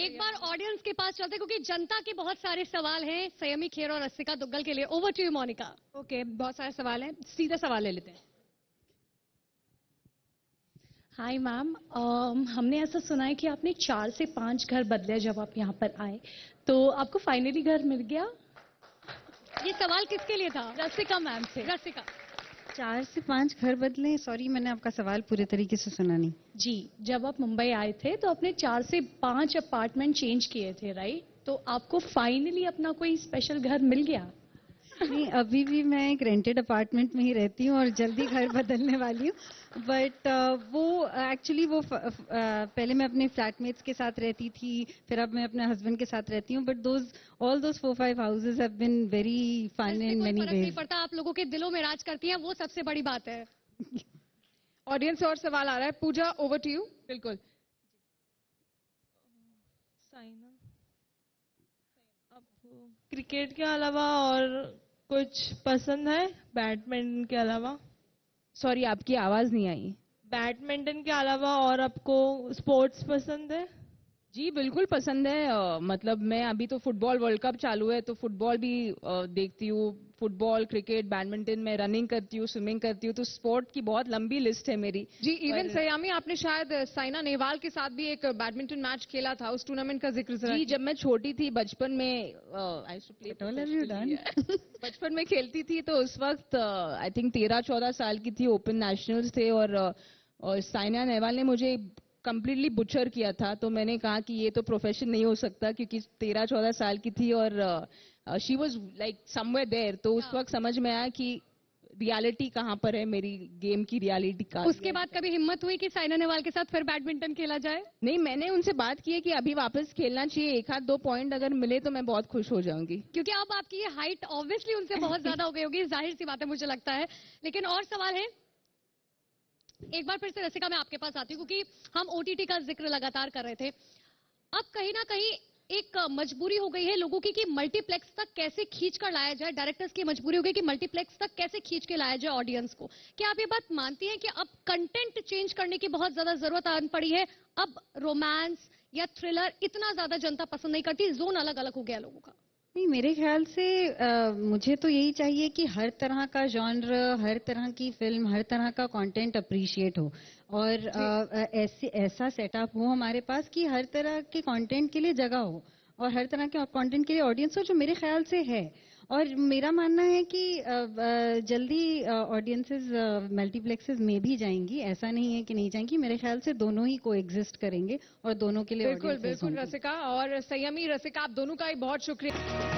एक बार ऑडियंस के पास चलते हैं, क्योंकि जनता के बहुत सारे सवाल हैं संयमी खेर और रसिका दुग्गल के लिए। Over to you Monica. Okay, बहुत सारे सवाल हैं, सीधा सवाल ले लेते हैं। हाय मैम, हमने ऐसा सुना है कि आपने 4 से 5 घर बदले जब आप यहाँ पर आए, तो आपको फाइनली घर मिल गया? ये सवाल किसके लिए था? रसिका मैम से। रसिका। 4 से 5 घर बदले? सॉरी, मैंने आपका सवाल पूरे तरीके से सुना नहीं। जी, जब आप मुंबई आए थे तो आपने 4 से 5 अपार्टमेंट चेंज किए थे, राइट? तो आपको फाइनली अपना कोई स्पेशल घर मिल गया? नहीं, अभी भी मैं एक रेंटेड अपार्टमेंट में ही रहती हूँ और जल्दी घर बदलने वाली हूँ। बट वो एक्चुअली पहले मैं अपने फ्लैटमेट्स के साथ रहती थी, फिर अब मैं अपने हस्बैंड के साथ रहती हूँ। But all those 4-5 houses have been very fun in many नहीं वेज। पड़ता, आप लोगों के दिलों में राज करती हैं, वो सबसे बड़ी बात है। ऑडियंस से और सवाल आ रहा है। पूजा, ओवर टू यू। बिल्कुल। साइना, आपको क्रिकेट के अलावा और कुछ पसंद है बैडमिंटन के अलावा? सॉरी, आपकी आवाज नहीं आई। बैडमिंटन के अलावा और आपको स्पोर्ट्स पसंद है? जी बिल्कुल पसंद है। मतलब मैं अभी तो फुटबॉल वर्ल्ड कप चालू है तो फुटबॉल भी देखती हूँ। फुटबॉल, क्रिकेट, बैडमिंटन, मैं रनिंग करती हूँ, स्विमिंग करती हूँ। तो स्पोर्ट की बहुत लंबी लिस्ट है मेरी। जी, इवन सयामी, आपने शायद साइना नेहवाल के साथ भी एक बैडमिंटन मैच खेला था, उस टूर्नामेंट का जिक्र जरा। जी, जब मैं छोटी थी बचपन में, आई यूज्ड टू प्ले। बचपन में खेलती थी तो उस वक्त आई थिंक 13-14 साल की थी, ओपन नेशनल्स थे और साइना नेहवाल ने मुझे कंप्लीटली बुचर किया था। तो मैंने कहा कि ये तो प्रोफेशन नहीं हो सकता, क्योंकि 13-14 साल की थी और she was like somewhere there. तो उस वक्त समझ में आया कि रियलिटी कहाँ पर है, मेरी गेम की रियलिटी का। उसके बाद कभी हिम्मत हुई कि साइना नेहवाल के साथ फिर बैडमिंटन खेला जाए? नहीं, मैंने उनसे बात की है कि अभी वापस खेलना चाहिए, 1-2 पॉइंट अगर मिले तो मैं बहुत खुश हो जाऊंगी। क्योंकि अब आपकी ये हाइट ऑब्वियसली उनसे बहुत ज्यादा हो गई होगी, जाहिर सी बात है, मुझे लगता है। लेकिन और सवाल है, एक बार फिर से रसिका मैं आपके पास आती हूँ, क्योंकि हम ओटीटी का जिक्र लगातार कर रहे थे। अब कहीं ना कहीं एक मजबूरी हो गई है लोगों की कि मल्टीप्लेक्स तक कैसे खींच कर लाया जाए। डायरेक्टर्स की मजबूरी हो गई कि मल्टीप्लेक्स तक कैसे खींच के लाया जाए ऑडियंस को। क्या आप ये बात मानती हैं कि अब कंटेंट चेंज करने की बहुत ज्यादा जरूरत आन पड़ी है? अब रोमांस या थ्रिलर इतना ज्यादा जनता पसंद नहीं करती, जोन अलग अलग हो गया लोगों का। नहीं, मेरे ख्याल से मुझे तो यही चाहिए कि हर तरह का जॉनर, हर तरह की फिल्म, हर तरह का कंटेंट अप्रिशिएट हो और ऐसा सेटअप हो हमारे पास कि हर तरह के कंटेंट के लिए जगह हो और हर तरह के कंटेंट के लिए ऑडियंस हो, जो मेरे ख्याल से है। और मेरा मानना है कि जल्दी ऑडियंसेस मल्टीप्लेक्सेस में भी जाएंगी, ऐसा नहीं है कि नहीं जाएंगी। मेरे ख्याल से दोनों ही को एग्जिस्ट करेंगे और दोनों के लिए बिल्कुल बिल्कुल रसिका और संयमी। रसिका, आप दोनों का ही बहुत शुक्रिया।